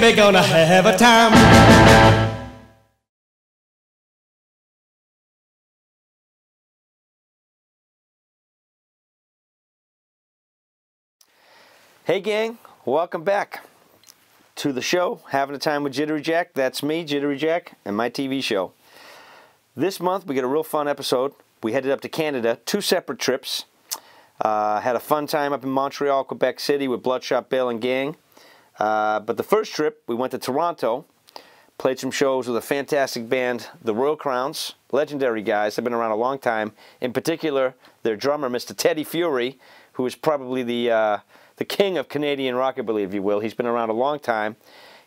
baby, gonna have a time. Hey gang, welcome back to the show, Having a Time with Jittery Jack. That's me, Jittery Jack, and my TV show. This month we got a real fun episode. We headed up to Canada, 2 separate trips. Had a fun time up in Montreal, Quebec City with Bloodshot Bill and gang. But the first trip, we went to Toronto, played some shows with a fantastic band, the Royal Crowns, legendary guys. They've been around a long time. In particular, their drummer, Mr. Teddy Fury, who is probably the king of Canadian rockabilly, if you will. He's been around a long time.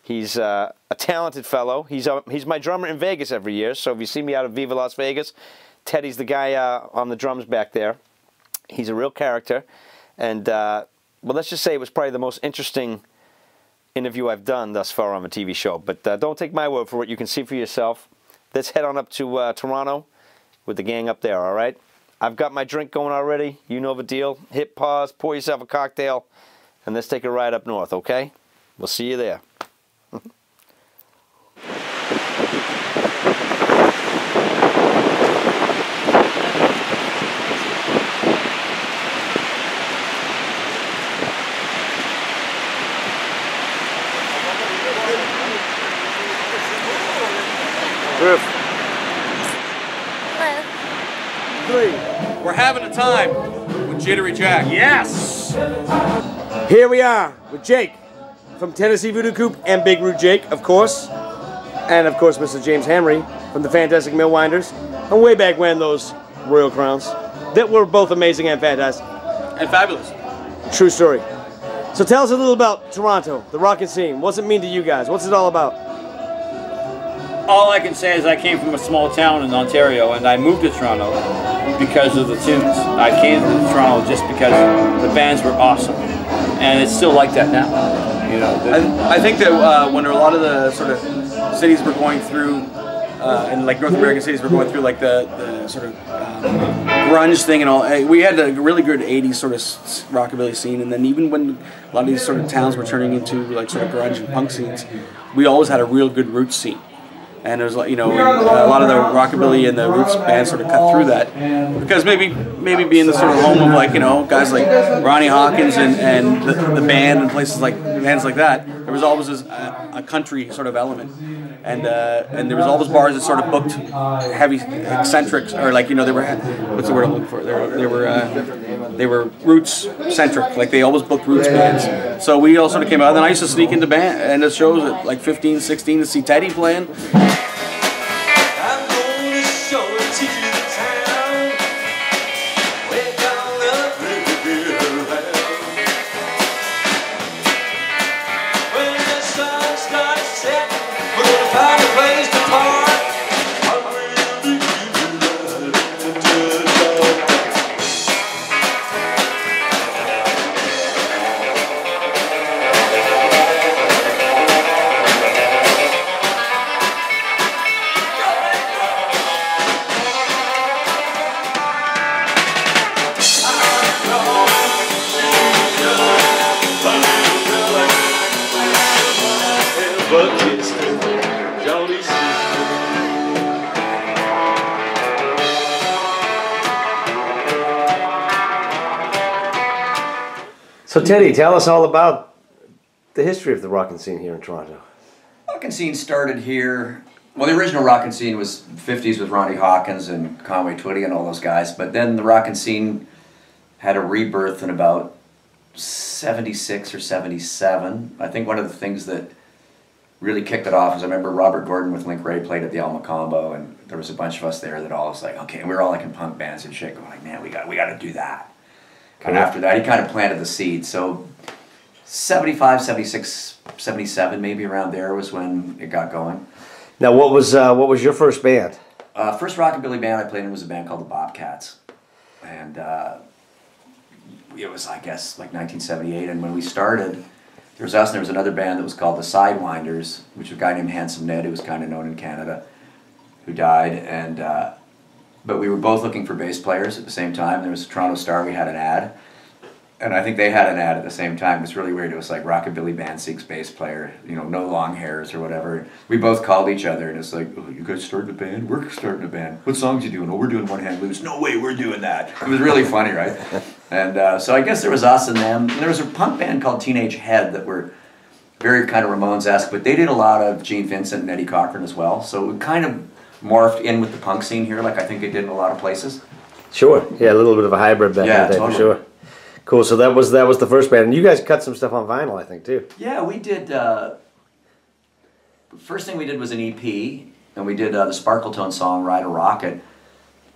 He's a talented fellow. He's my drummer in Vegas every year, so if you see me out of Viva Las Vegas, Teddy's the guy on the drums back there. He's a real character, and well, let's just say it was probably the most interesting interview I've done thus far on the TV show. But don't take my word for it. You can see for yourself. Let's head on up to Toronto with the gang up there, all right? I've got my drink going already. You know the deal. Hit pause, pour yourself a cocktail, and let's take a ride up north, okay? We'll see you there. We're having a time with Jittery Jack. Yes! Here we are with Jake from Tennessee Voodoo Coop and Big Root Jake, of course. And of course, Mr. James Henry from the Fantastic Millwinders. And way back when, those Royal Crowns that were both amazing and fantastic. And fabulous. True story. So tell us a little about Toronto, the rockin' scene. What's it mean to you guys? What's it all about? All I can say is I came from a small town in Ontario, and I moved to Toronto because of the tunes. I came to Toronto just because the bands were awesome, and it's still like that now. You know, I think that when a lot of the sort of cities were going through, and like North American cities were going through like the sort of grunge thing and all, we had a really good 80s sort of rockabilly scene, and then even when a lot of these sort of towns were turning into like sort of grunge and punk scenes, we always had a real good roots scene. And it was like, you know, a lot of the rockabilly and the roots bands sort of cut through that, because maybe being the sort of home of, like, you know, guys like Ronnie Hawkins and the band and places like bands like that, there was always a country sort of element, and there was always bars that sort of booked heavy eccentrics, or like, you know, they were, what's the word I'm looking for? They were roots centric, like they always booked roots bands. So we all sort of came out, and then I used to sneak into shows at like 15, 16 to see Teddy playing. So Teddy, tell us all about the history of the rockin' scene here in Toronto. Rockin' scene started here. Well, the original rockin' scene was 50s with Ronnie Hawkins and Conway Twitty and all those guys. But then the rockin' scene had a rebirth in about 76 or 77. I think one of the things that really kicked it off is I remember Robert Gordon with Link Ray played at the Alma Combo, and there was a bunch of us there that all was like, okay, and we were all like in punk bands and shit, going like, man, we got to do that. And after that, he kind of planted the seed. So 75, 76, 77, maybe around there was when it got going. Now, what was your first band? First rockabilly band I played in was a band called the Bobcats. And it was, I guess, like 1978. And when we started, there was us and there was another band that was called the Sidewinders, which was a guy named Handsome Ned, who was kind of known in Canada, who died. And but we were both looking for bass players at the same time. There was a Toronto Star, we had an ad. and I think they had an ad at the same time. It was really weird. It was like rockabilly band seeks bass player, you know, no long hairs or whatever. We both called each other, and it's like, oh, you guys starting a band? We're starting a band. What songs you doing? Oh, we're doing One Hand Loose. No way, we're doing that. It was really funny, right? And so I guess there was us and them. And there was a punk band called Teenage Head that were very kind of Ramones-esque, but they did a lot of Gene Vincent and Eddie Cochran as well. So it kind of morphed in with the punk scene here, like I think it did in a lot of places. Sure. Yeah, a little bit of a hybrid back in the day, totally. for sure. Cool. So that was the first band, and you guys cut some stuff on vinyl, I think, too. Yeah, we did. First thing we did was an EP, and we did the Sparkletone song "Ride a Rocket,"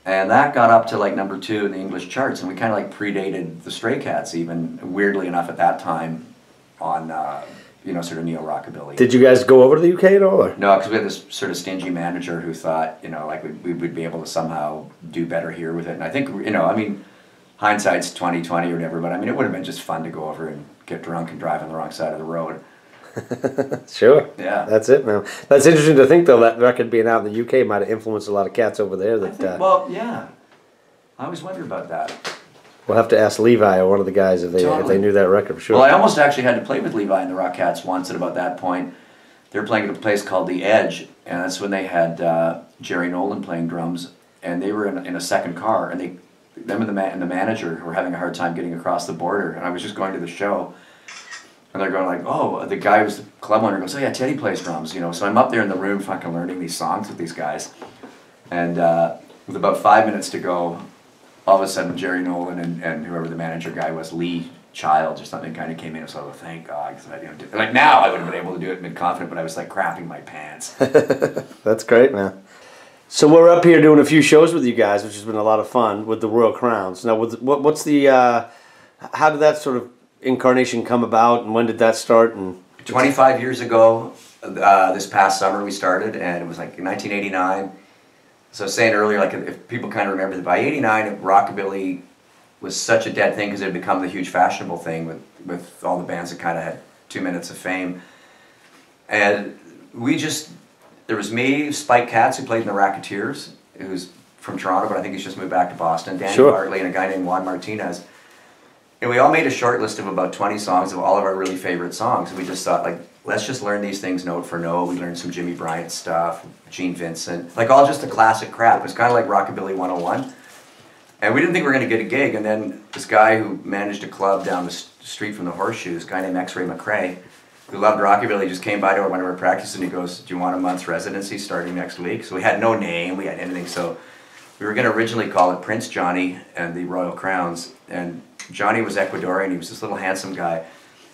and that got up to like #2 in the English charts, and we kind of like predated the Stray Cats, even weirdly enough at that time, on you know, sort of neo rockabilly. Did you guys go over to the UK at all? Or? No, because we had this sort of stingy manager who thought, you know, like we would be able to somehow do better here with it, and I think, you know, I mean, hindsight's 20/20 or whatever, but I mean, it would have been just fun to go over and get drunk and drive on the wrong side of the road. Sure. Yeah. That's it, man. That's interesting to think, though, that record being out in the UK might have influenced a lot of cats over there. That Well, yeah. I always wonder about that. we'll have to ask Levi or one of the guys if they knew that record for sure. Well, I almost actually had to play with Levi and the Rock Cats once at about that point. They were playing at a place called The Edge, and that's when they had Jerry Nolan playing drums, and they were in a second car, and them and the manager were having a hard time getting across the border, and I was just going to the show, and they're going like, oh, the guy who's the club owner goes, oh yeah, Teddy plays drums, you know, so I'm up there in the room fucking learning these songs with these guys, and with about 5 minutes to go, all of a sudden Jerry Nolan and whoever the manager guy was, Lee Childs or something, kind of came in, so thank God, because I didn't like now I would have been able to do it mid-confident, but I was like crapping my pants. That's great, man. So we're up here doing a few shows with you guys, which has been a lot of fun with the Royal Crowns. Now, what's the how did that sort of incarnation come about, and when did that start? And 25 years ago, this past summer we started, and it was like 1989. So I was saying earlier, like if people kind of remember that by '89, rockabilly was such a dead thing because it had become the huge fashionable thing with all the bands that kind of had 2 minutes of fame, and there was me, Spike Katz, who played in the Racketeers, who's from Toronto, but I think he's just moved back to Boston, Danny Bartley, and a guy named Juan Martinez. And we all made a short list of about 20 songs of all of our really favorite songs. And we just thought, like, let's just learn these things note for note. We learned some Jimmy Bryant stuff, Gene Vincent, like all just the classic crap. It was kind of like Rockabilly 101. And we didn't think we were going to get a gig. And then this guy who managed a club down the street from the Horseshoes, a guy named X-Ray McRae, who loved rockabilly, just came by to one of our practices and he goes, do you want a month's residency starting next week? So we had no name, we had anything. So we were going to originally call it Prince Johnny and the Royal Crowns. And Johnny was Ecuadorian, he was this little handsome guy.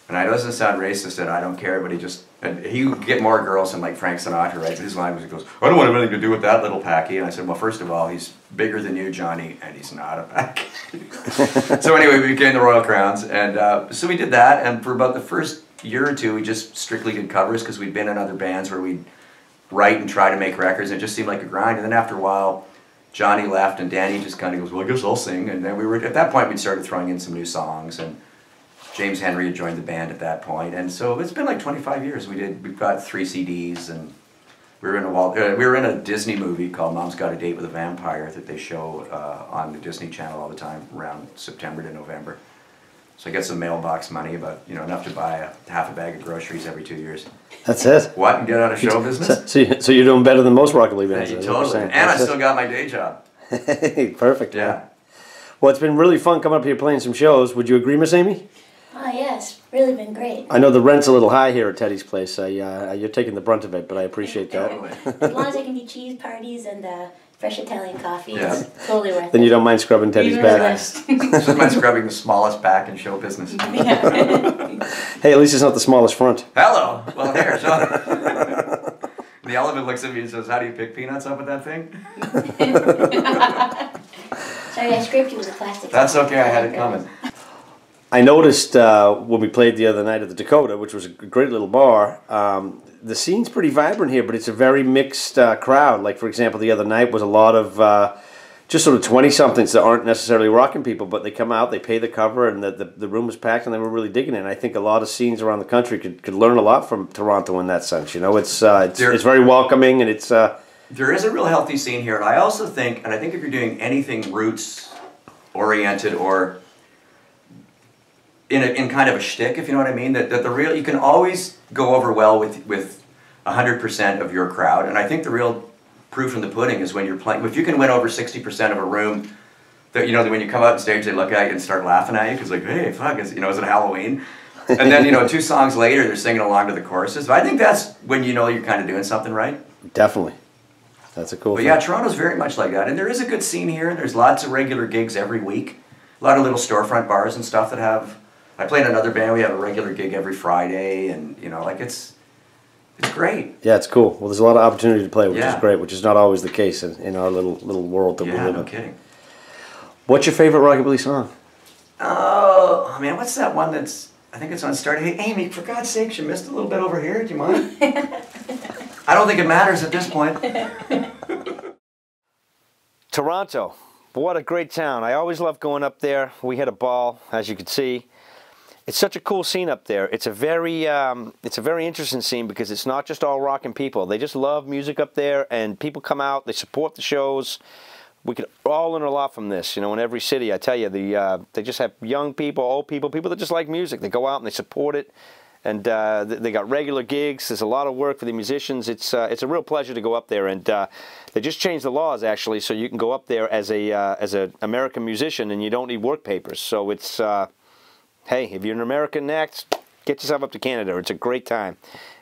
And I know this doesn't sound racist and I don't care, but he would get more girls than like Frank Sinatra, right? But his line was, he goes, I don't want anything to do with that little packy. And I said, well, first of all, he's bigger than you, Johnny, and he's not a packy. So anyway, we became the Royal Crowns. And so we did that, and for about the first year or two, we just strictly did covers because we'd been in other bands where we'd write and try to make records, and it just seemed like a grind. And then after a while, Johnny left, and Danny just kind of goes, well, I guess I'll sing. And then at that point, we'd started throwing in some new songs, and James Henry had joined the band at that point. And so it's been like 25 years. We've got 3 CDs, and we were in a Disney movie called Mom's Got a Date with a Vampire that they show on the Disney Channel all the time around September to November. So I get some mailbox money, about enough to buy half a bag of groceries every 2 years. That's it. What, and get out of show business? So you're doing better than most rockabilly bands. Yeah, totally. And I still got my day job. Perfect. Yeah. Man. Well, it's been really fun coming up here playing some shows. Would you agree, Miss Amy? Oh, yes. Really been great. I know the rent's a little high here at Teddy's place. You're taking the brunt of it, but I appreciate that. As long as there can be cheese parties and fresh Italian coffee, Yeah. it's totally worth it. Then you don't mind scrubbing Teddy's back. Just mind scrubbing the smallest back in show business. Hey, at least it's not the smallest front. Hello. Well, here, Sean. The elephant looks at me and says, how do you pick peanuts up with that thing? Sorry, I scraped you with a plastic. That's okay, I had it coming. I noticed when we played the other night at the Dakota, which was a great little bar, the scene's pretty vibrant here, but it's a very mixed crowd. Like, for example, the other night was a lot of just sort of 20-somethings that aren't necessarily rocking people, but they come out, they pay the cover, and the room was packed, and they were really digging it. And I think a lot of scenes around the country could learn a lot from Toronto in that sense. You know, it's very welcoming, and it's... There is a real healthy scene here, and I also think, and I think if you're doing anything roots-oriented or in kind of a shtick, if you know what I mean. That the real, you can always go over well with 100% of your crowd, and I think the real proof in the pudding is when you're playing. If you can win over 60% of a room, that when you come out on stage, they look at you and start laughing at you because like, hey, fuck, is it Halloween? And then 2 songs later, they're singing along to the choruses. But I think that's when you're kind of doing something right. Definitely. That's a cool thing. But yeah, Toronto's very much like that. And there is a good scene here. There's lots of regular gigs every week. A lot of little storefront bars and stuff that have... I play in another band. We have a regular gig every Friday. And, it's great. Yeah, it's cool. Well, there's a lot of opportunity to play, which is great, which is not always the case in our little world that we live in. Yeah, no kidding. What's your favorite rockabilly song? Oh, man, what's that one that's... I think it's on Start. Hey, Amy, for God's sake, you missed a little bit over here. Do you mind? I don't think it matters at this point. Toronto. What a great town. I always love going up there. We had a ball, as you can see. It's such a cool scene up there. It's a very interesting scene because it's not just all rockin' people. They just love music up there, and people come out. They support the shows. We could all learn a lot from this. In every city, I tell you, they just have young people, old people that just like music. They go out and they support it, and they got regular gigs. There's a lot of work for the musicians. It's a real pleasure to go up there, and they just changed the laws actually, so you can go up there as an American musician, and you don't need work papers. So it's hey, if you're an American act, get yourself up to Canada. It's a great time,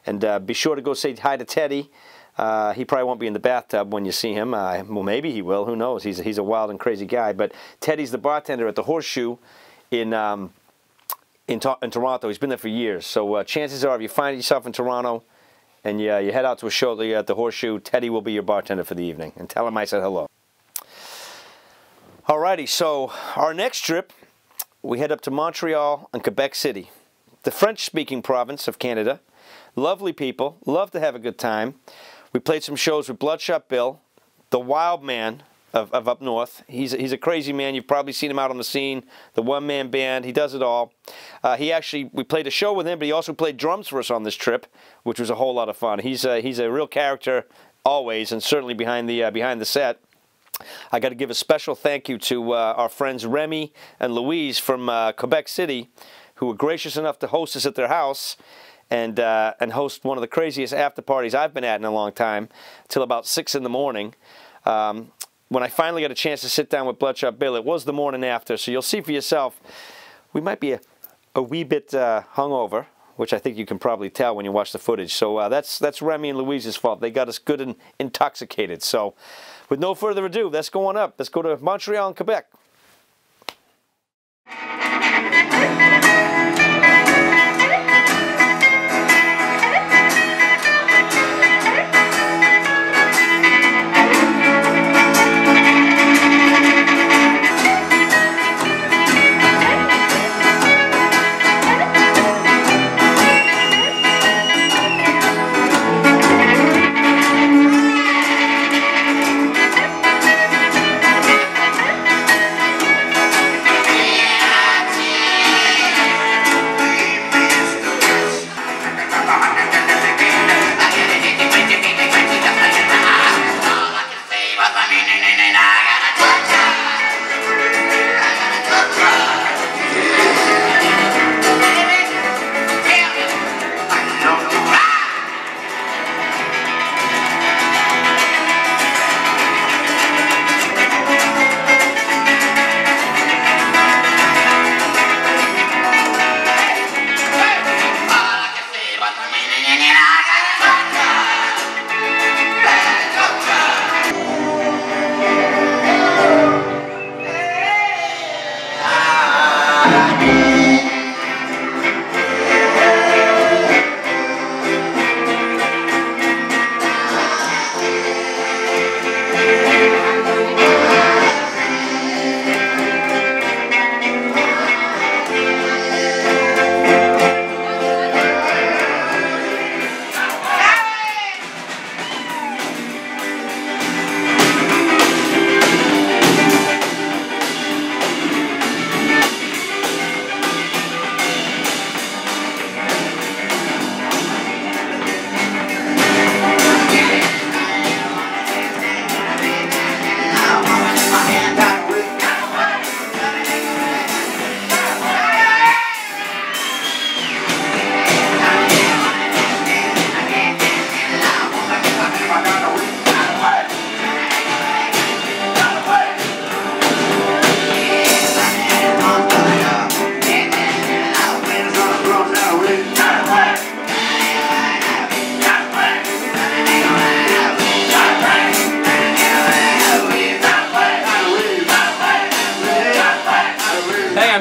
and be sure to go say hi to Teddy. He probably won't be in the bathtub when you see him. Well, maybe he will. Who knows? He's a wild and crazy guy. But Teddy's the bartender at the Horseshoe in Toronto. He's been there for years. So chances are, if you find yourself in Toronto and you head out to a show at the Horseshoe, Teddy will be your bartender for the evening. And tell him I said hello. Alrighty, so our next trip, we head up to Montreal and Quebec City, the French-speaking province of Canada. Lovely people, love to have a good time. We played some shows with Bloodshot Bill, the wild man of up north. He's a crazy man. You've probably seen him out on the scene, the one-man band. He does it all. We played a show with him, but he also played drums for us on this trip, which was a whole lot of fun. He's a real character always, and certainly behind the set. I got to give a special thank you to our friends Remy and Louise from Quebec City, who were gracious enough to host us at their house. And host one of the craziest after parties I've been at in a long time, till about 6 in the morning. When I finally got a chance to sit down with Bloodshot Bill, it was the morning after, so you'll see for yourself, we might be a wee bit hungover, which I think you can probably tell when you watch the footage. So that's Remy and Louise's fault. They got us good and intoxicated. So with no further ado, let's go on up. Let's go to Montreal and Quebec.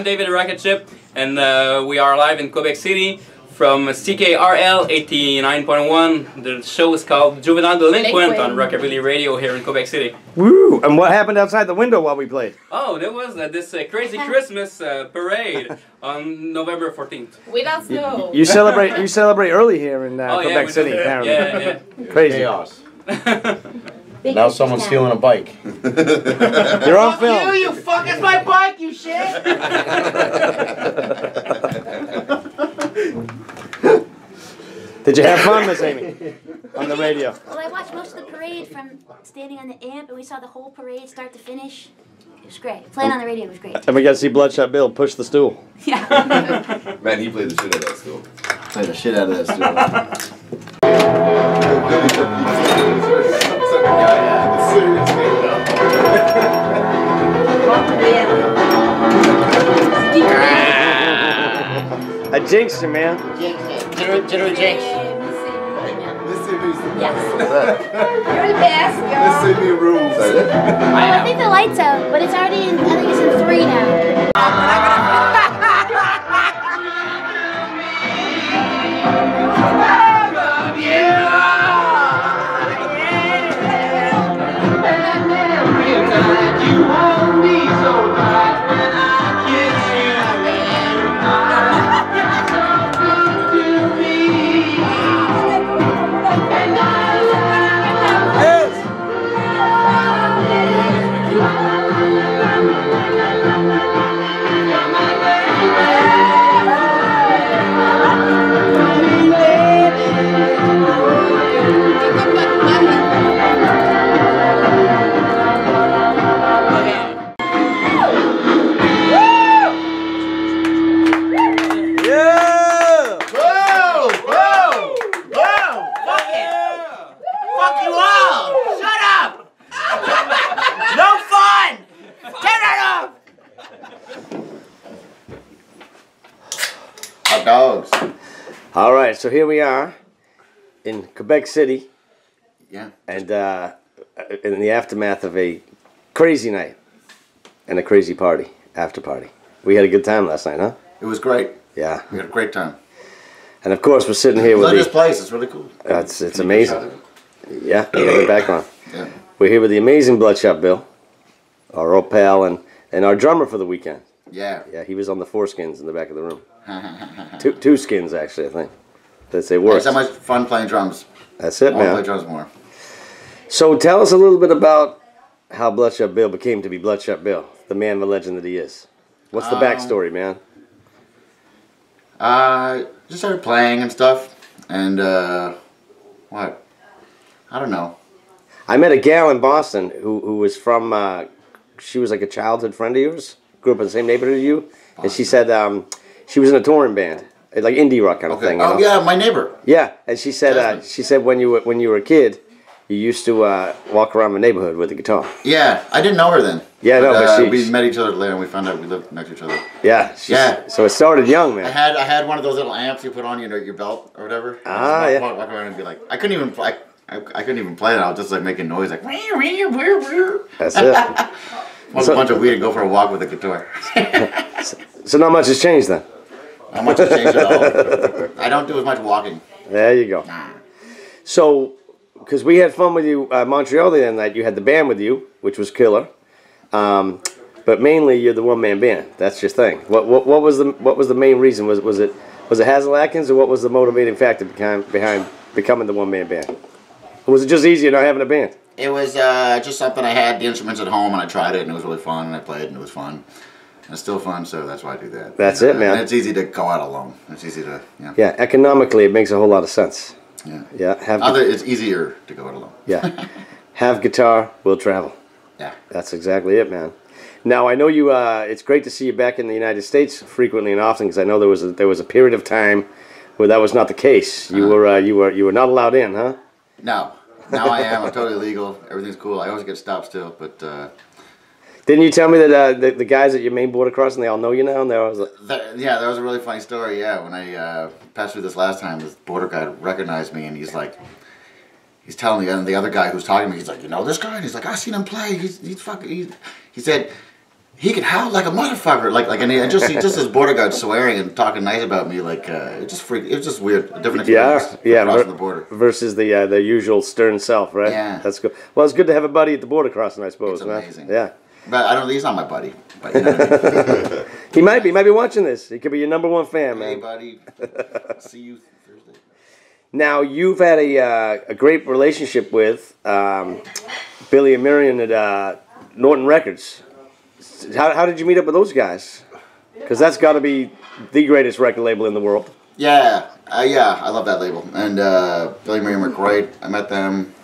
I'm David the Rocket Ship, and we are live in Quebec City from CKRL 89.1. The show is called Juvenile Delinquent on Rockabilly Radio here in Quebec City. Woo! And what happened outside the window while we played? Oh, there was this crazy Christmas parade on November 14th. Without snow. You celebrate early here in Oh, Quebec we City, do. apparently. Yeah. Crazy. Chaos. Big Now fish someone's town. stealing a bike. You're on film. You fuck, it's my bike, you shit! Did you have fun, Miss Amy? On the radio. Well, I watched most of the parade from standing on the amp, and we saw the whole parade start to finish. It was great. Playing on the radio was great. And we got to see Bloodshot Bill push the stool. Yeah. Man, he played the shit out of that stool. Play the shit out of that stool. I jinxed you, man. Jittery Jack. Yes. You're the best, yo. Send me rules. Oh, I think the light's out, but it's already in, I think it's in 3 now. Dogs. All right, so here we are in Quebec City. Yeah. And in the aftermath of a crazy night and a crazy party, after party. We had a good time last night, huh? It was great. Yeah. We had a great time. And of course, we're sitting here with Love this place. It's really cool. It's amazing. Yeah, you got the background. Yeah. We're here with the amazing Bloodshot Bill, our old pal, and our drummer for the weekend. Yeah. Yeah, he was on the 4 skins in the back of the room. two skins, actually, I think. That's say worse. It's so much fun playing drums. That's it, I want to man. play drums more. So tell us a little bit about how Bloodshot Bill became to be Bloodshot Bill, the man, the legend that he is. What's the backstory, man? Just started playing and stuff, and what? I don't know. I met a gal in Boston who was from. She was like a childhood friend of yours. Grew up in the same neighborhood as you, and she said she was in a touring band, like indie rock kind of thing. You know? Yeah, my neighbor. Yeah, and she said when you were a kid, you used to walk around the neighborhood with a guitar. Yeah, I didn't know her then. Yeah, no, but we met each other later, and we found out we lived next to each other. Yeah, yeah. So it started young, man. I had one of those little amps you put on your belt or whatever. Yeah. Walk around and be like, I couldn't even play. I couldn't even play it. I was just like making noise, like. That's it. Smoke a bunch of weed and go for a walk with a guitar. So not much has changed then. Not much has changed at all. I don't do as much walking. There you go. So, because we had fun with you Montreal the other night, you had the band with you, which was killer. But mainly you're the one-man band. That's your thing. What was the main reason? Was it Hazel Atkins, or what was the motivating factor behind becoming the one-man band? Or was it just easier not having a band? It was just something I had the instruments at home, and I tried it, and it was really fun, and I played, and it was fun. And it's still fun, so that's why I do that. That's it, man. And it's easy to go out alone. It's easy to, Yeah, economically, it makes a whole lot of sense. Yeah. Yeah. It's easier to go out alone. Yeah. Have guitar, we'll travel. Yeah. That's exactly it, man. Now I know you. It's great to see you back in the United States frequently and often, because I know there was a period of time where that was not the case. You were not allowed in, huh? No. Now I am. I'm totally legal. Everything's cool. I always get stopped still, but. Didn't you tell me that the guys at your main border crossing, they all know you now? And they always like... Yeah, that was a really funny story. Yeah, when I passed through this last time, this border guy recognized me, and he's telling the other guy who's talking to me, he's like, you know this guy? And he's like, I seen him play. He said, he could howl like a motherfucker, and just his border guard swearing and talking nice about me, it was just weird, a different experience. Crossing the border versus the usual stern self, right? Yeah, that's good. Well, it's good to have a buddy at the border crossing, I suppose. It's amazing. Man. Yeah, but I don't. He's not my buddy. But you know what I mean? He might be watching this. He could be your #1 fan, man. Hey, buddy. See you Thursday. Now you've had a great relationship with Billy and Marion at Norton Records. How did you meet up with those guys? Because that's got to be the greatest record label in the world. Yeah, I love that label. And Billy and Marion were great. I met them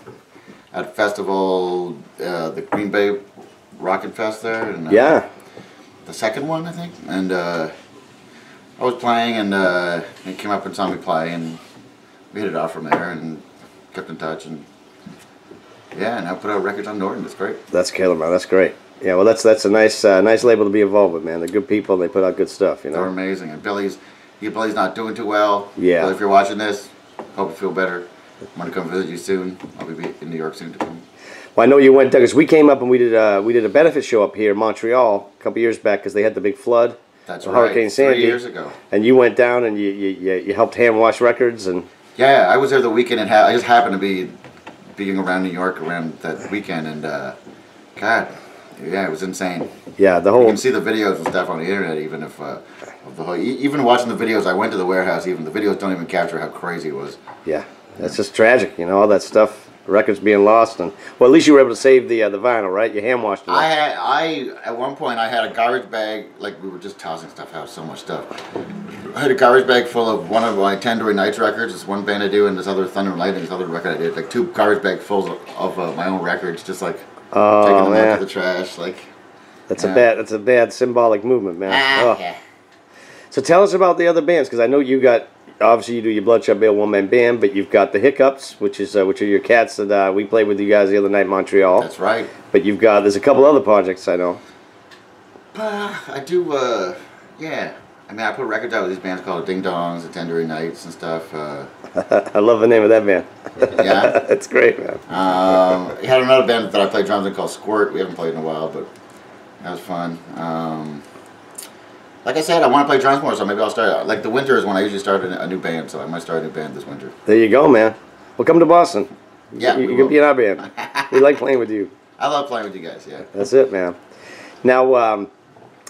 at a festival, the Green Bay Rockin Fest there. And, the second one, I think. And I was playing, and he came up and saw me play, and we hit it off from there, and kept in touch. And yeah, now put out records on Norton. It's great. That's killer, man. That's great. Yeah, well, that's a nice label to be involved with, man. They're good people. They put out good stuff, you know. They're amazing. And Billy's not doing too well. Yeah. Billy, if you're watching this, hope you feel better. I'm gonna come visit you soon. I'll be in New York soon to come. Well, I know you went there because we came up and we did a benefit show up here in Montreal a couple years back because they had the big flood. That's right. Hurricane Sandy 3 years ago. And you went down and you helped hand wash records and. Yeah, I was there the weekend, and I just happened to be being around New York around that weekend, and God, yeah, it was insane. Yeah, the whole. You can see the videos and stuff on the internet, even if of the whole. Even watching the videos, I went to the warehouse. Even the videos don't even capture how crazy it was. Yeah, that's just tragic, you know, all that stuff. Records being lost, and well, at least you were able to save the vinyl, right? You hand washed it. At one point I had a garbage bag, like we were just tossing stuff out, so much stuff. I had a garbage bag full of one of my Tandoori Nights records. This one band I do, and this other Thunder and Lightning, this other record I did. Like 2 garbage bags full of my own records, just like taking them out to the trash. Like that's a bad symbolic movement, man. Yeah. So tell us about the other bands, because I know you got. Obviously, you do your Bloodshot Bill one-man band, but you've got the Hiccups, which are your cats that we played with you guys the other night in Montreal. That's right. But there's a couple other projects I know. I do, yeah. I mean, I put records out with these bands called Ding Dongs, the Tandoori Nights and stuff. I love the name of that band. Yeah? It's great, man. We had another band that I played drums in called Squirt. We haven't played in a while, but that was fun. Like I said, I want to play drums more, so maybe I'll start. Like the winter is when I usually start a new band, so I might start a new band this winter. There you go, man. Well, come to Boston. Yeah, you can be in our band. We like playing with you. I love playing with you guys. Yeah. That's it, man. Now,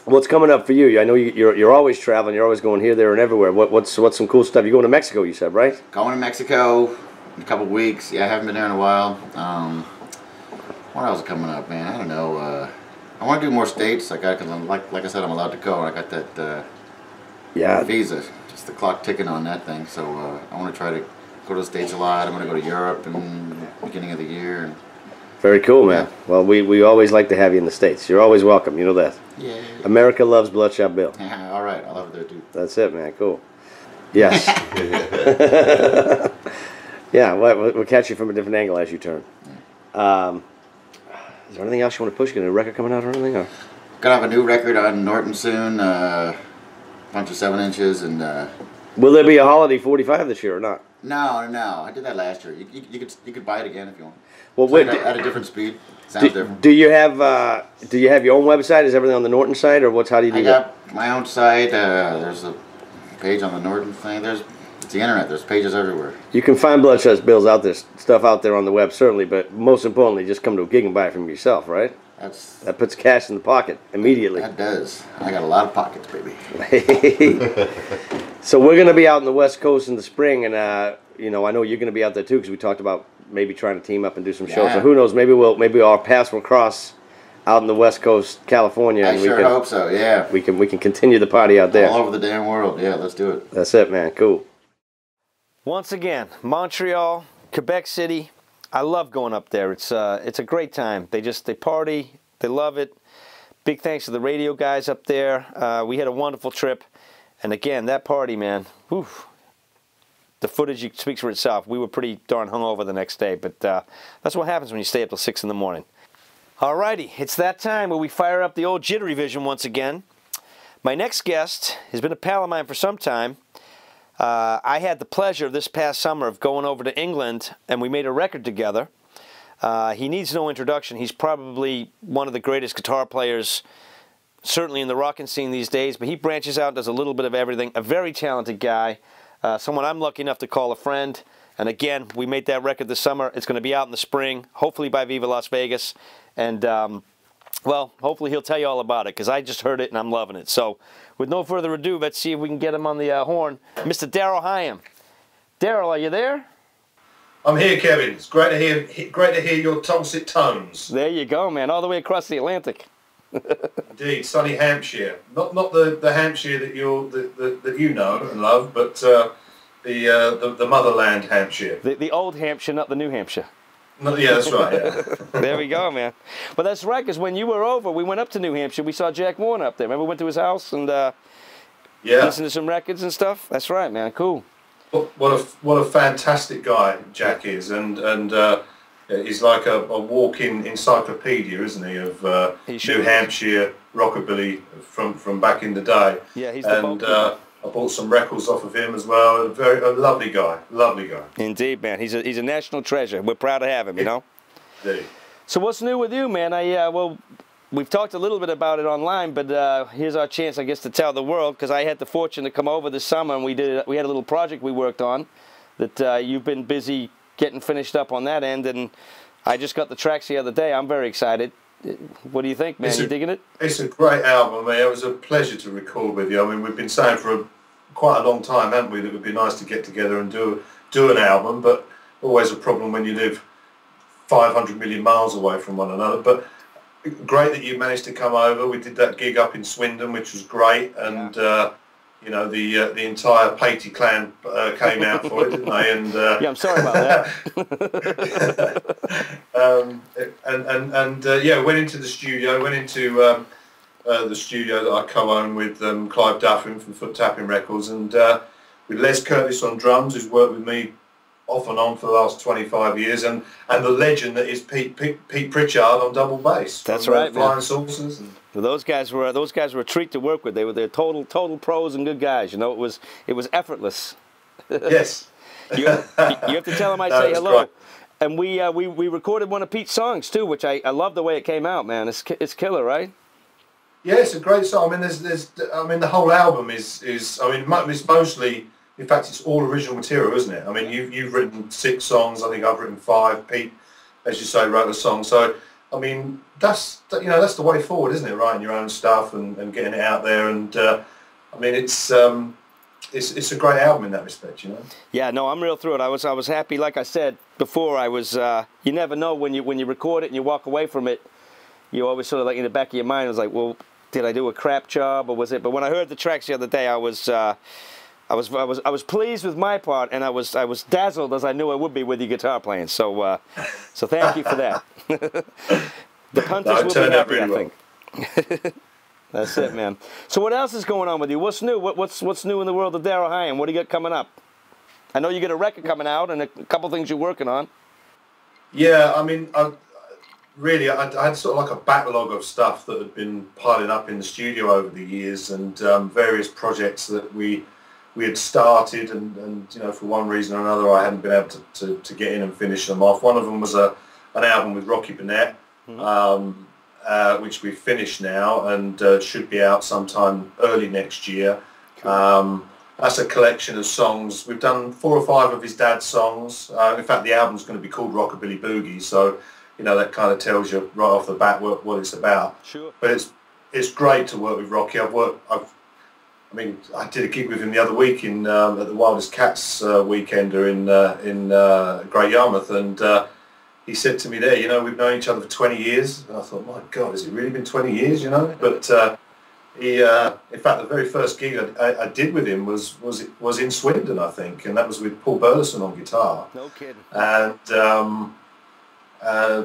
what's coming up for you? I know you're always traveling. You're always going here, there, and everywhere. What's some cool stuff? You're going to Mexico, you said, right? Going to Mexico in a couple weeks. Yeah, I haven't been there in a while. What else is coming up, man? I don't know. I want to do more states. Like I said, I'm allowed to go, and I got that visa. Just the clock ticking on that thing. So I want to try to go to the States a lot. I'm going to go to Europe in the beginning of the year. Very cool, man. Yeah. Well, we always like to have you in the States. You're always welcome. You know that. Yeah. America loves Bloodshot Bill. Yeah, all right. I love it there, too. That's it, man. Cool. Yes. Yeah, we'll catch you from a different angle as you turn. Is there anything else you want to push? Got a record coming out or anything? Or? Gonna have a new record on Norton soon. Bunch of 7 inches and. Will there be a Holiday 45 this year or not? No. I did that last year. You could buy it again if you want. Well, wait, at a different speed. Sounds different. Do you have your own website? Is everything on the Norton site, or how do you do that? I got my own site. There's a page on the Norton thing. It's the internet. There's pages everywhere. You can find Bloodshot Bills out there, stuff out there on the web, certainly, but most importantly, just come to a gig and buy it from yourself, right? That puts cash in the pocket immediately. That does. I got a lot of pockets, baby. So we're going to be out on the West Coast in the spring, and I know you're going to be out there too, because we talked about maybe trying to team up and do some shows. So who knows? Maybe our paths will cross out in the West Coast, California. I sure hope so. Yeah. We can continue the party out there. All over the damn world. Yeah, let's do it. That's it, man. Cool. Once again, Montreal, Quebec City. I love going up there. It's a great time. They party. They love it. Big thanks to the radio guys up there. We had a wonderful trip. And again, that party, man. Whew, the footage speaks for itself. We were pretty darn hungover the next day, but that's what happens when you stay up till 6 in the morning. Alrighty, it's that time where we fire up the old Jittery Vision once again. My next guest has been a pal of mine for some time. I had the pleasure this past summer of going over to England, and we made a record together. He needs no introduction. He's probably one of the greatest guitar players, certainly in the rockin' scene these days, but he branches out and does a little bit of everything. A very talented guy, someone I'm lucky enough to call a friend. And again, we made that record this summer. It's going to be out in the spring, hopefully by Viva Las Vegas. And, well, hopefully he'll tell you all about it, because I just heard it and I'm loving it. So, with no further ado, let's see if we can get him on the horn. Mr. Darrel Higham. Darrel, are you there? I'm here, Kevin. It's great to hear your dulcet tones. There you go, man. All the way across the Atlantic. Indeed, sunny Hampshire. Not the Hampshire that you know and love, but the motherland Hampshire. The old Hampshire, not the New Hampshire. Yeah, that's right. Yeah. There we go, man. Well, that's right, because when you were over, we went up to New Hampshire. We saw Jack Warner up there. Remember, we went to his house and listened to some records and stuff. That's right, man. Cool. What a fantastic guy Jack is, and he's like a walking encyclopedia, isn't he, of New Hampshire rockabilly from back in the day. Yeah, he's the and I bought some records off of him as well. A lovely guy, lovely guy. Indeed, man. He's a national treasure. We're proud to have him, you know. Indeed. So what's new with you, man? Well, we've talked a little bit about it online, but here's our chance, I guess, to tell the world, because I had the fortune to come over this summer, and we had a little project we worked on that you've been busy getting finished up on that end, and I just got the tracks the other day. I'm very excited. What do you think, man? You digging it? It's a great album, man. It was a pleasure to record with you. I mean, we've been saying for quite a long time, haven't we, that it would be nice to get together and do an album, but always a problem when you live 500 million miles away from one another. But great that you managed to come over. We did that gig up in Swindon, which was great, and you know, the entire Patey clan came out for it, didn't they? And yeah, I'm sorry about that. Yeah, went into the studio. Went into the studio that I co-own with Clive Duffin from Foot Tapping Records, and with Les Curtis on drums, who's worked with me off and on for the last 25 years, and the legend that is Pete Pritchard on double bass. That's right, Flying Saucers. And well, those guys were a treat to work with. They're total pros and good guys. You know, it was effortless. Yes. you have to tell them I say hello. Great. And we recorded one of Pete's songs too, which I love the way it came out, man. It's killer, right? Yeah, it's a great song. I mean, the whole album is. I mean, it's mostly. In fact, it's all original material, isn't it? I mean, you've written 6 songs. I think I've written 5. Pete, as you say, wrote a song. So, I mean, that's the way forward, isn't it? Writing your own stuff and getting it out there. And I mean, it's a great album in that respect, you know. Yeah, no, I'm real through it. I was happy. Like I said before, I was. You never know when you record it and you walk away from it. You always sort of like in the back of your mind, it was like, well, did I do a crap job or was it? But when I heard the tracks the other day, I was pleased with my part, and I was dazzled as I knew I would be with your guitar playing. So thank you for that. The punters will be happy, I think. That's it, man. So what else is going on with you? What's new? What's new in the world of Darrel Higham? What do you got coming up? I know you got a record coming out and a couple things you're working on. Yeah, I mean, I had sort of like a backlog of stuff that had been piling up in the studio over the years, and various projects that we had started, and you know, for one reason or another, I hadn't been able to get in and finish them off. One of them was an album with Rocky Burnett, which we've finished now, and should be out sometime early next year. Cool. That's a collection of songs. We've done 4 or 5 of his dad's songs. In fact, the album's going to be called Rockabilly Boogie, so you know, that kind of tells you right off the bat what it's about. Sure. But it's great to work with Rocky. I did a gig with him the other week at the Wildest Cats weekender in Great Yarmouth, and he said to me there, you know, we've known each other for 20 years. And I thought, my God, has it really been 20 years, you know? But in fact, the very first gig I did with him was in Swindon, I think, and that was with Paul Burleson on guitar. No kidding. And I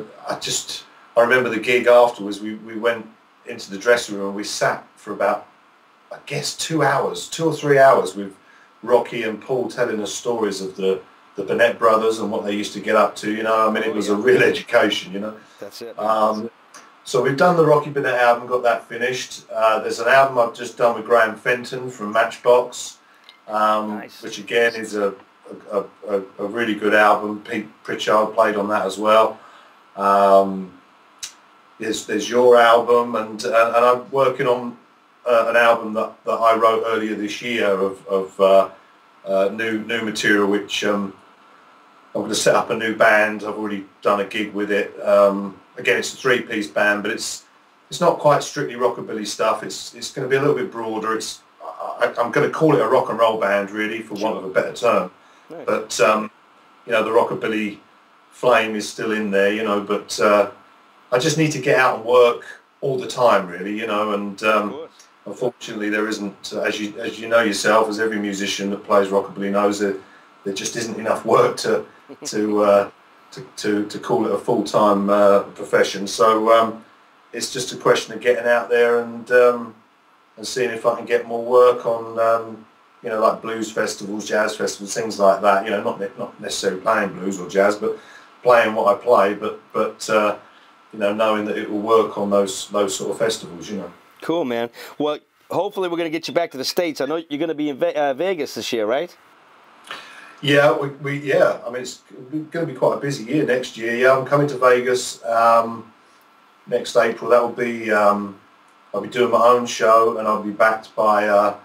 remember the gig afterwards. We went into the dressing room and we sat for about, I guess, 2 or 3 hours with Rocky and Paul telling us stories of the Burnett brothers and what they used to get up to. You know, I mean, it was a real education. You know. That's it. So we've done the Rocky Burnett album, got that finished. There's an album I've just done with Graham Fenton from Matchbox, nice. Which again is a really good album. Pete Pritchard played on that as well. there's your album, and I'm working on an album that I wrote earlier this year of new material, which I'm going to set up a new band. I've already done a gig with it. Again, it's a 3-piece band, but it's not quite strictly rockabilly stuff. It's going to be a little bit broader. I'm going to call it a rock and roll band, really, for want of a better term. Nice. But you know, the rockabilly flame is still in there, you know. But I just need to get out and work all the time, really, you know. And unfortunately, there isn't, as you know yourself, as every musician that plays rockabilly knows, there just isn't enough work to call it a full-time profession. So it's just a question of getting out there and seeing if I can get more work on, you know, like blues festivals, jazz festivals, things like that. You know, not necessarily playing blues or jazz, but playing what I play. But you know, knowing that it will work on those sort of festivals. You know. Cool, man. Well, hopefully we're going to get you back to the States. I know you're going to be in Vegas this year, right? Yeah, yeah. I mean, it's going to be quite a busy year next year. Yeah, I'm coming to Vegas next April. That will be I'll be doing my own show, and I'll be backed by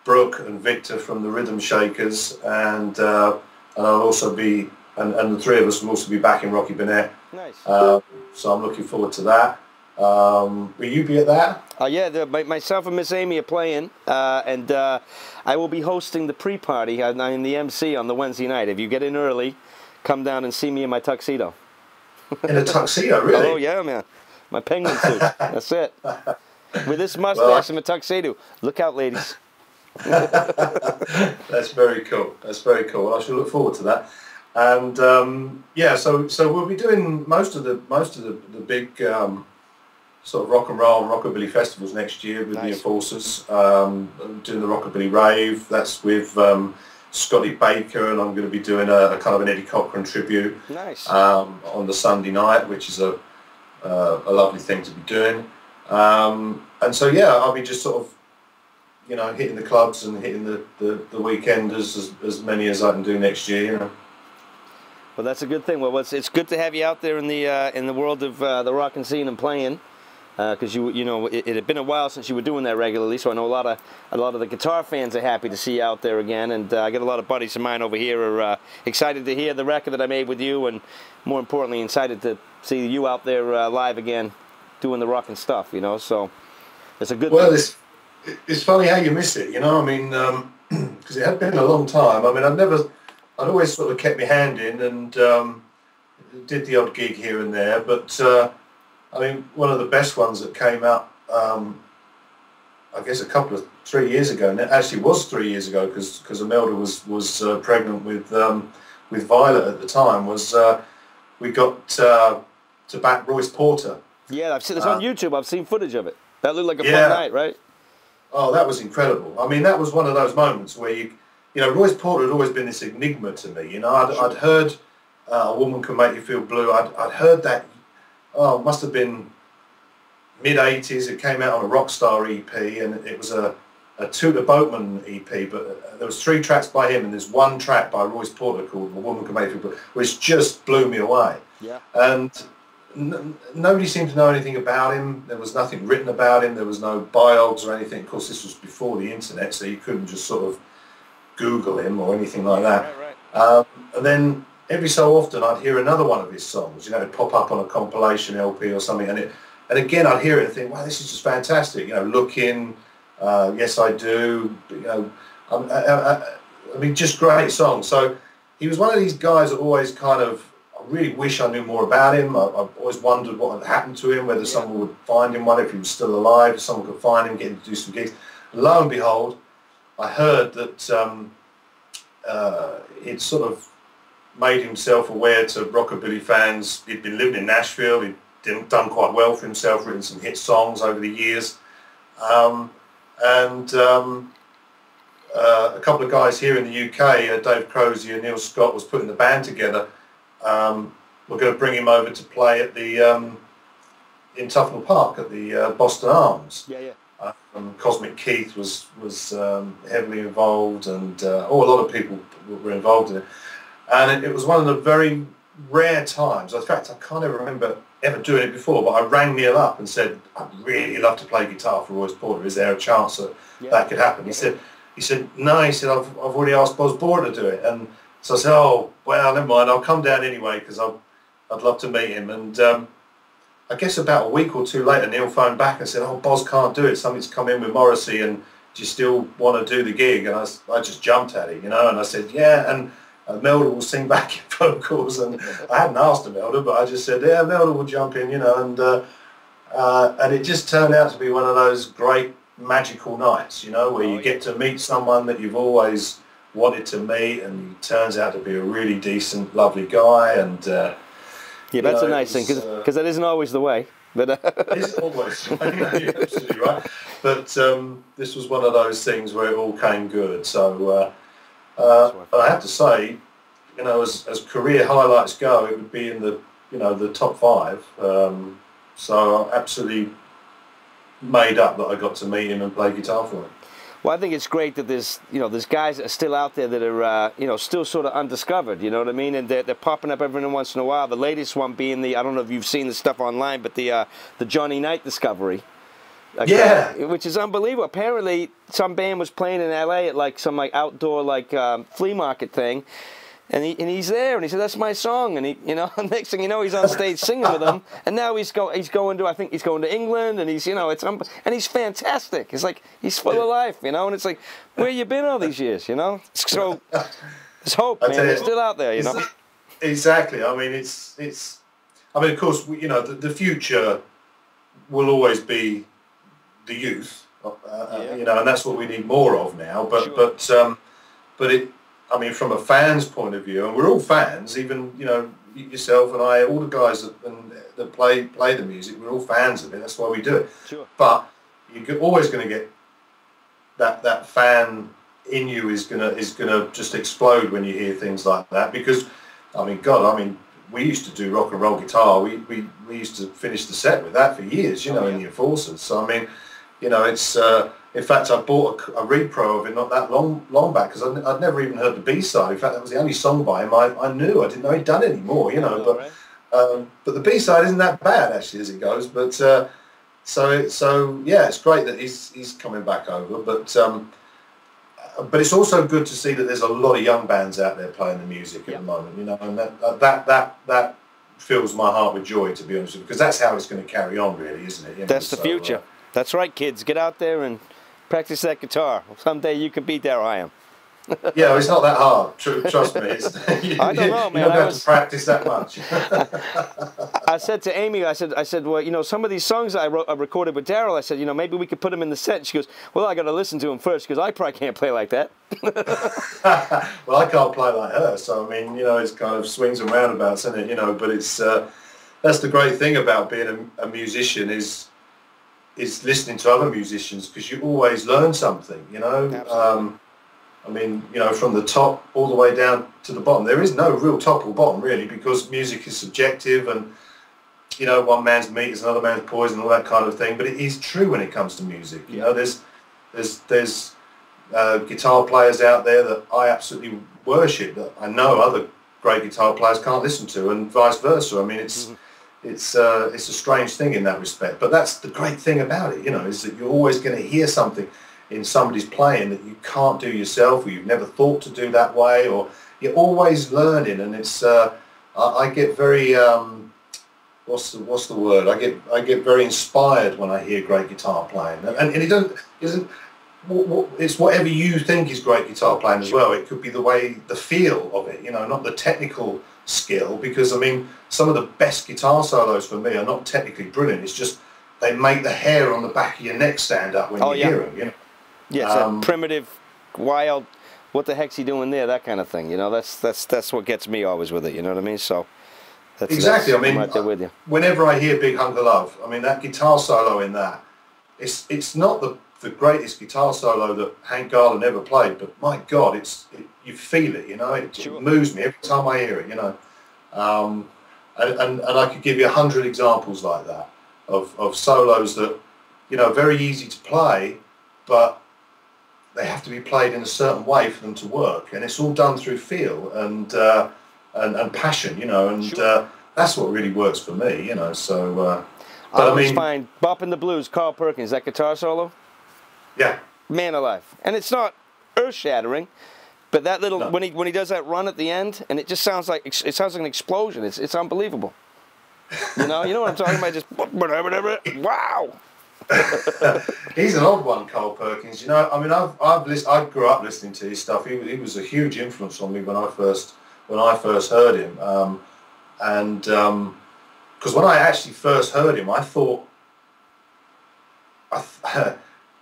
Brooke and Victor from the Rhythm Shakers, and I'll also be, and the three of us will also be back in Rocky Burnett. Nice. So I'm looking forward to that. Will you be at that? Yeah, myself and Miss Amy are playing, and I will be hosting the pre-party. I'm the MC on the Wednesday night. If you get in early, come down and see me in my tuxedo. In a tuxedo, really? Oh, yeah, man. My penguin suit. That's it. With this mustache and a tuxedo. Look out, ladies. That's very cool. That's very cool. Well, I shall look forward to that. And yeah, so we'll be doing most of the big sort of rock and roll and rockabilly festivals next year with the Enforcers. Doing the Rockabilly Rave. That's with Scotty Baker, and I'm going to be doing a kind of an Eddie Cochran tribute. Nice. On the Sunday night, which is a lovely thing to be doing. And so yeah, I'll be just sort of, you know, hitting the clubs and hitting the weekend as many as I can do next year, you know. Well, that's a good thing. Well, it's good to have you out there in the world of the rockin' scene and playing, because you know it had been a while since you were doing that regularly. So I know a lot of the guitar fans are happy to see you out there again, and I got a lot of buddies of mine over here who are excited to hear the record that I made with you, and more importantly, excited to see you out there live again, doing the rockin' stuff. You know, so it's a good. Well, it's funny how you miss it. You know, I mean, because it had been a long time. I mean, I'd always sort of kept my hand in and did the odd gig here and there, but I mean, one of the best ones that came out, I guess 3 years ago, and it actually was 3 years ago because Imelda was pregnant with Violet at the time, was we got to back Royce Porter. Yeah, I've seen this on YouTube. I've seen footage of it. That looked like a fun night, right? Oh, that was incredible. I mean, that was one of those moments where you know, Royce Porter had always been this enigma to me. You know, I'd heard A Woman Can Make You Feel Blue. I'd heard that, it must have been mid-80s. It came out on a Rockstar EP, and it was a Tudor Boatman EP, but there was 3 tracks by him, and there's 1 track by Royce Porter called A Woman Can Make You Feel Blue, which just blew me away. Yeah. And nobody seemed to know anything about him. There was nothing written about him. There was no biogs or anything. Of course, this was before the internet, so you couldn't just sort of Google him or anything like that. Right. And then every so often I'd hear another one of his songs, you know, it'd pop up on a compilation LP or something, and again I'd hear it and think, wow, this is just fantastic. You know, Looking, Yes I Do, you know, I mean, just great songs. So he was one of these guys that always kind of, I really wish I knew more about him. I've always wondered what had happened to him, whether someone would find him one, if he was still alive, if someone could find him, get him to do some gigs. Lo and behold, I heard that he'd sort of made himself aware to rockabilly fans. He'd been living in Nashville. He'd done quite well for himself, written some hit songs over the years. And a couple of guys here in the UK, Dave Crozier and Neil Scott, was putting the band together. We're going to bring him over to play at the in Tufnell Park at the Boston Arms. Yeah, yeah. Cosmic Keith was heavily involved, and a lot of people were involved in it. And it was one of the very rare times. In fact, I can't ever remember ever doing it before, but I rang Neil up and said, I'd really love to play guitar for Royce Porter. Is there a chance that that could happen? He said, no. He said, I've already asked Boz Porter to do it. And so I said, oh, well, never mind. I'll come down anyway because I'd love to meet him. And I guess about a week or two later, Neil phoned back and said, oh, Boz can't do it. Something's come in with Morrissey, and do you still want to do the gig? And I just jumped at it, you know, and I said, yeah, and Melda will sing back in vocals. And I hadn't asked Melda, but I just said, yeah, Melda will jump in, you know, and it just turned out to be one of those great magical nights, you know, where you get to meet someone that you've always wanted to meet, and he turns out to be a really decent, lovely guy. And yeah, that's a nice thing, because that isn't always the way. But it isn't always. You're absolutely right. But this was one of those things where it all came good. So I have to say, you know, as career highlights go, it would be in the, you know, the top 5. So I absolutely made up that I got to meet him and play guitar for him. Well, I think it's great that there's guys that are still out there that are, you know, still sort of undiscovered, you know what I mean? And they're popping up every once in a while. The latest one being I don't know if you've seen the stuff online, but the Johnny Knight discovery. Which is unbelievable. Apparently, some band was playing in L.A. at like some outdoor flea market thing. And he's there, and he said, "That's my song." And next thing you know, he's on stage singing with them. And now he's going to, I think he's going to England, and he's, you know, and he's fantastic. It's like he's full of life, you know. And it's like, where you been all these years, you know? So there's hope, man. It's still out there, you know. Exactly. I mean, it's. I mean, of course, you know, the future will always be the youth, you know, and that's what we need more of now. But it. I mean, from a fan's point of view, and we're all fans, even, you know, yourself and I, all the guys that play the music, we're all fans of it. That's why we do it. Sure. But you're always going to get that fan in you is gonna just explode when you hear things like that. Because, I mean, God, I mean, we used to do rock and roll guitar. We used to finish the set with that for years, you know, in the Enforcers. So I mean, you know, it's. In fact, I bought a repro of it not that long back, because I'd never even heard the B-side. In fact, that was the only song by him I knew. I didn't know he'd done any more, you know. But the B-side isn't that bad, actually, as it goes. But so yeah, it's great that he's coming back over. But it's also good to see that there's a lot of young bands out there playing the music at the moment, you know, and that fills my heart with joy, to be honest with you, because that's how it's going to carry on, really, isn't it? You know, that's the future. That's right, kids. Get out there and practice that guitar. Someday you can beat Darrel Higham. Yeah, it's not that hard. Trust me. I don't know, man. You don't have to practice that much. I said to Amy, I said, well, you know, some of these songs I recorded with Darrel, I said, you know, maybe we could put them in the set. And she goes, well, I got to listen to them first, because I probably can't play like that. Well, I can't play like her, so I mean, you know, it's kind of swings and roundabouts, isn't it? You know, but it's that's the great thing about being a musician is listening to other musicians, because you always learn something, you know. I mean, you know, from the top all the way down to the bottom. There is no real top or bottom, really, because music is subjective, and, you know, one man's meat is another man's poison, all that kind of thing. But it is true when it comes to music. You know, there's guitar players out there that I absolutely worship, that I know other great guitar players can't listen to, and vice versa. I mean, it's a strange thing in that respect, but that's the great thing about it, you know, is that you're always going to hear something in somebody's playing that you can't do yourself, or you've never thought to do that way, or you're always learning. And it's I get very what's the word? I get very inspired when I hear great guitar playing, and it isn't. It's whatever you think is great guitar playing as well. It could be the feel of it, you know, not the technical skill, because I mean, some of the best guitar solos for me are not technically brilliant. It's just they make the hair on the back of your neck stand up when you hear them, you know. Yeah, it's that primitive, wild, what the heck's he doing there, that kind of thing, you know. That's what gets me always with it, you know what I mean? So that's exactly. That's, I mean, I'm right there with you. Whenever I hear Big Hunk of Love, I mean, that guitar solo in that, it's not the greatest guitar solo that Hank Garland ever played, but my God, you feel it, you know. It moves me every time I hear it, you know. And I could give you 100 examples like that of solos that, you know, very easy to play, but they have to be played in a certain way for them to work, and it's all done through feel. And and passion, you know, and that's what really works for me, you know. So, I always find Bop in the Blues, Carl Perkins, that guitar solo. Yeah. Man alive, and it's not earth-shattering, but that little when he does that run at the end, and it just sounds like an explosion. It's unbelievable. You know what I'm talking about? Just wow. He's an odd one, Carl Perkins. You know, I mean, I grew up listening to his stuff. He was a huge influence on me when I first heard him, and because when I actually first heard him, I thought,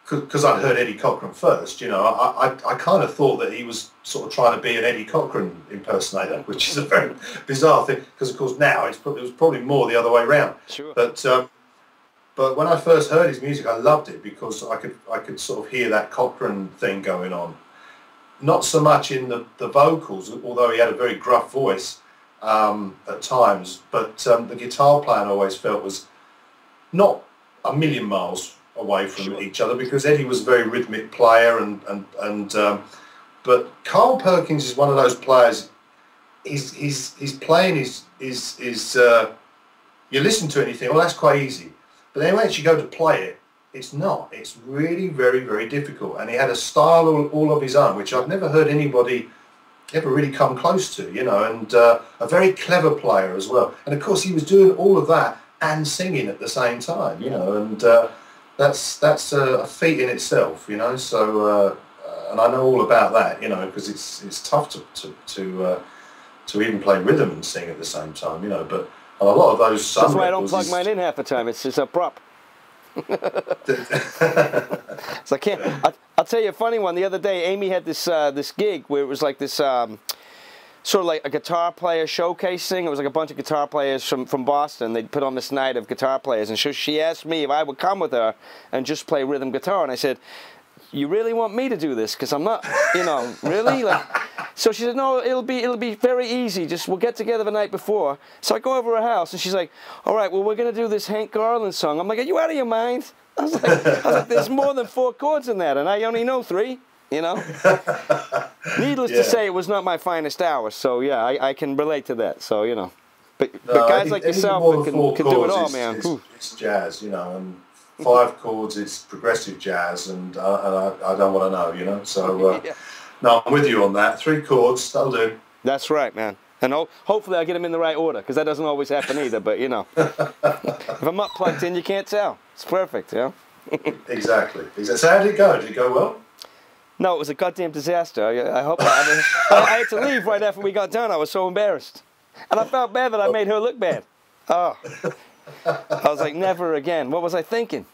because I'd heard Eddie Cochran first, you know, I kind of thought that he was sort of trying to be an Eddie Cochran impersonator, which is a very bizarre thing, because of course now it was probably more the other way around. Sure. But when I first heard his music, I loved it because I could sort of hear that Cochran thing going on. Not so much in the vocals, although he had a very gruff voice at times, but the guitar playing I always felt was not a million miles away from each other, because Eddie was a very rhythmic player, but Carl Perkins is one of those players. His playing is you listen to it and you think, well, that's quite easy, but then once you go to play it, it's not. It's really very, very difficult, and he had a style all of his own, which I've never heard anybody ever really come close to, you know, and a very clever player as well. And of course he was doing all of that and singing at the same time, you know, and that's a feat in itself, you know. So and I know all about that, you know, because it's tough to even play rhythm and sing at the same time, you know. But on a lot of those, that's why I don't plug mine in half the time. It's just a prop. So I can't. I'll tell you a funny one. The other day, Amy had this gig where it was like this sort of like a guitar player showcase thing. It was like a bunch of guitar players from Boston. They'd put on this night of guitar players, and she asked me if I would come with her and just play rhythm guitar. And I said, "You really want me to do this? Because I'm not, you know, really." Like, so she said, "No, it'll be very easy. Just we'll get together the night before." So I go over her house, and she's like, "All right, well, we're gonna do this Hank Garland song." I'm like, "Are you out of your mind?" I was like, "There's more than 4 chords in that, and I only know 3." You know. Needless to say, it was not my finest hour. So yeah, I can relate to that. So you know, but guys like yourself can do it all, man. It's jazz, you know, and 5 chords, it's progressive jazz, and I don't want to know, you know. So no, I'm with you on that. 3 chords, that'll do. That's right, man. And hopefully I'll get them in the right order, because that doesn't always happen either. But you know, if I'm not plugged in, you can't tell. It's perfect, you know. Exactly. So how did it go? Did it go well? No, it was a goddamn disaster. I hope. I had to leave right after we got done. I was so embarrassed, and I felt bad that I made her look bad. Oh, I was like, never again. What was I thinking?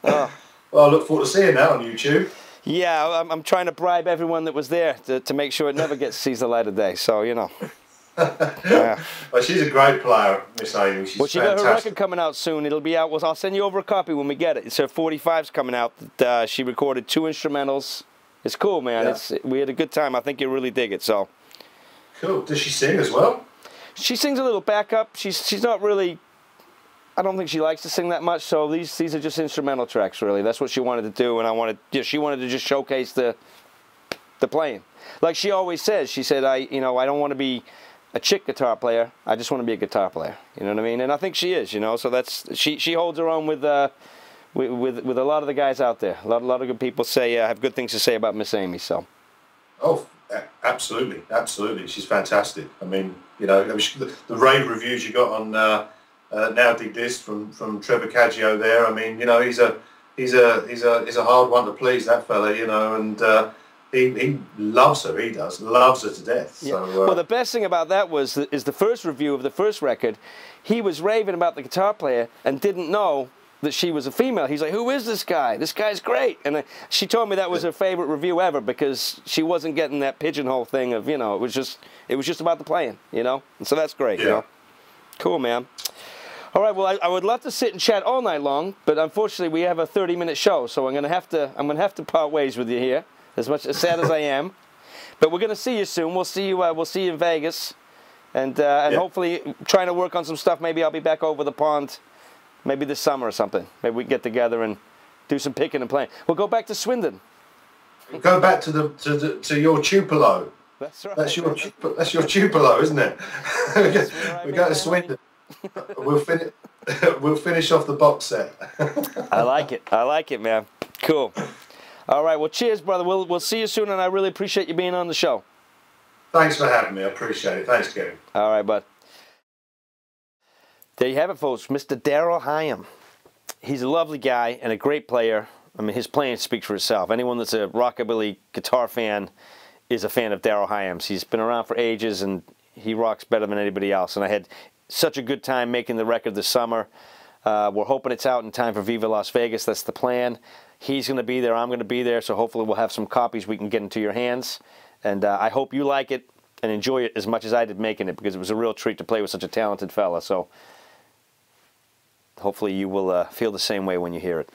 Oh. Well, I look forward to seeing that on YouTube. Yeah, I'm trying to bribe everyone that was there to make sure it never sees the light of day. So you know. Yeah. Well, she's a great player, Miss Amy. She's she got her record coming out soon. It'll be out. Well, I'll send you over a copy when we get it. It's her 45's coming out. She recorded 2 instrumentals. It's cool, man. Yeah. We had a good time. I think you'll really dig it. So. Cool. Does she sing as well? She sings a little backup. She's not really. I don't think she likes to sing that much. So these are just instrumental tracks, really. That's what she wanted to do, and she wanted to just showcase the playing. Like she always says. She said, I don't want to be a chick guitar player. I just want to be a guitar player. You know what I mean? And I think she is. You know, so that's she holds her own with a lot of the guys out there. A lot of good people have good things to say about Miss Amy. So. Oh, absolutely, absolutely. She's fantastic. I mean, you know, the rave reviews you got on Now Dig This from Trevor Caggio there. I mean, you know, he's a hard one to please, that fella. You know, and he loves her. He loves her to death. Yeah. So, well, the best thing about that is the first review of the first record. He was raving about the guitar player and didn't know that she was a female. He's like, "Who is this guy? This guy's great." And she told me that was her favorite review ever, because she wasn't getting that pigeonhole thing of, you know, it was just about the playing, you know. And so that's great. Yeah. You know? Cool, man. All right. Well, I would love to sit and chat all night long, but unfortunately we have a 30-minute show, so I'm gonna have to part ways with you here. As sad as I am, but we're gonna see you soon. We'll see you in Vegas, and hopefully trying to work on some stuff. Maybe I'll be back over the pond. Maybe this summer or something. Maybe we can get together and do some picking and playing. We'll go back to Swindon. Go back to your Tupelo. That's right. That's your Tupelo, isn't it? We're going to Swindon. We'll finish off the box set. I like it. I like it, man. Cool. All right. Well, cheers, brother. We'll see you soon, and I really appreciate you being on the show. Thanks for having me. I appreciate it. Thanks, Kevin. All right, bud. There you have it, folks. Mr. Darrel Higham. He's a lovely guy and a great player. I mean, his playing speaks for itself. Anyone that's a rockabilly guitar fan is a fan of Darrel Higham. He's been around for ages, and he rocks better than anybody else. And I had such a good time making the record this summer. We're hoping it's out in time for Viva Las Vegas. That's the plan. He's going to be there. I'm going to be there. So hopefully we'll have some copies we can get into your hands. And I hope you like it and enjoy it as much as I did making it, because it was a real treat to play with such a talented fella. So hopefully you will feel the same way when you hear it.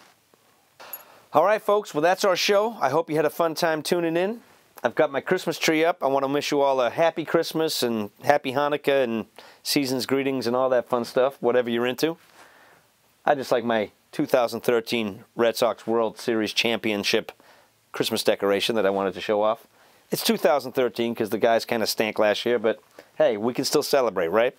All right, folks. Well, that's our show. I hope you had a fun time tuning in. I've got my Christmas tree up. I want to wish you all a happy Christmas and happy Hanukkah and season's greetings and all that fun stuff, whatever you're into. I just like my 2013 Red Sox World Series Championship Christmas decoration that I wanted to show off. It's 2013 because the guys kind of stank last year, but hey, we can still celebrate, right?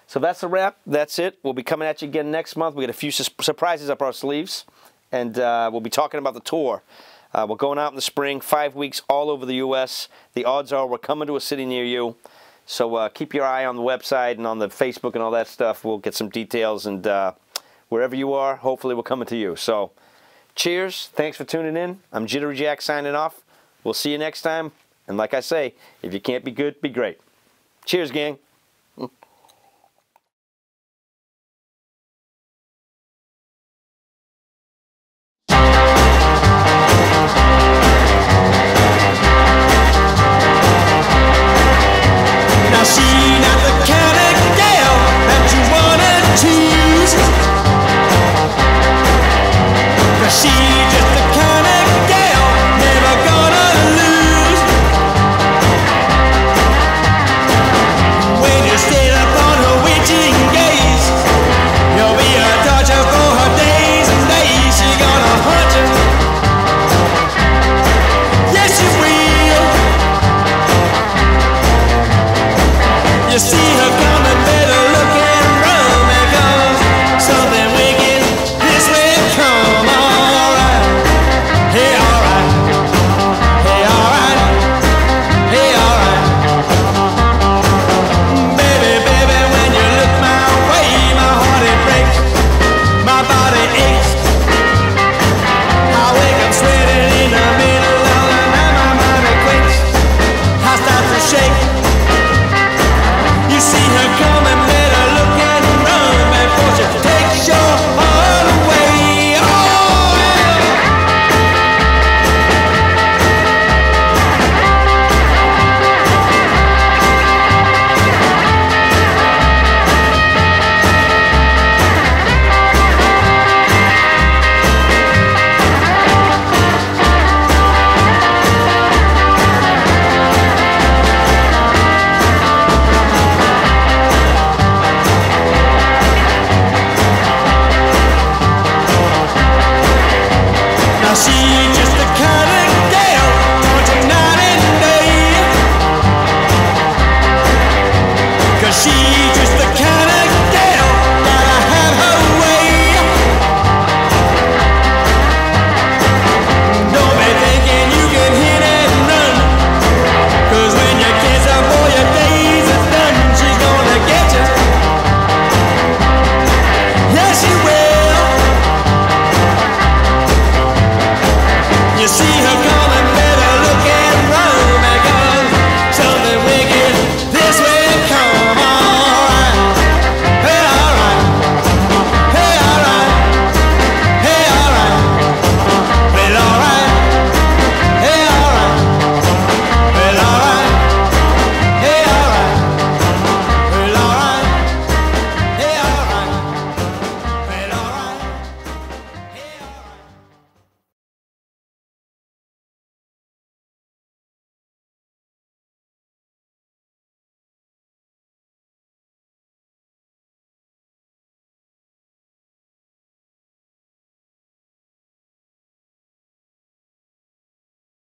So that's a wrap. That's it. We'll be coming at you again next month. We got a few surprises up our sleeves, and we'll be talking about the tour. We're going out in the spring, 5 weeks all over the U.S. The odds are we're coming to a city near you. So keep your eye on the website and on the Facebook and all that stuff. We'll get some details, and wherever you are, hopefully we're coming to you. So cheers. Thanks for tuning in. I'm Jittery Jack signing off. We'll see you next time. And like I say, if you can't be good, be great. Cheers, gang.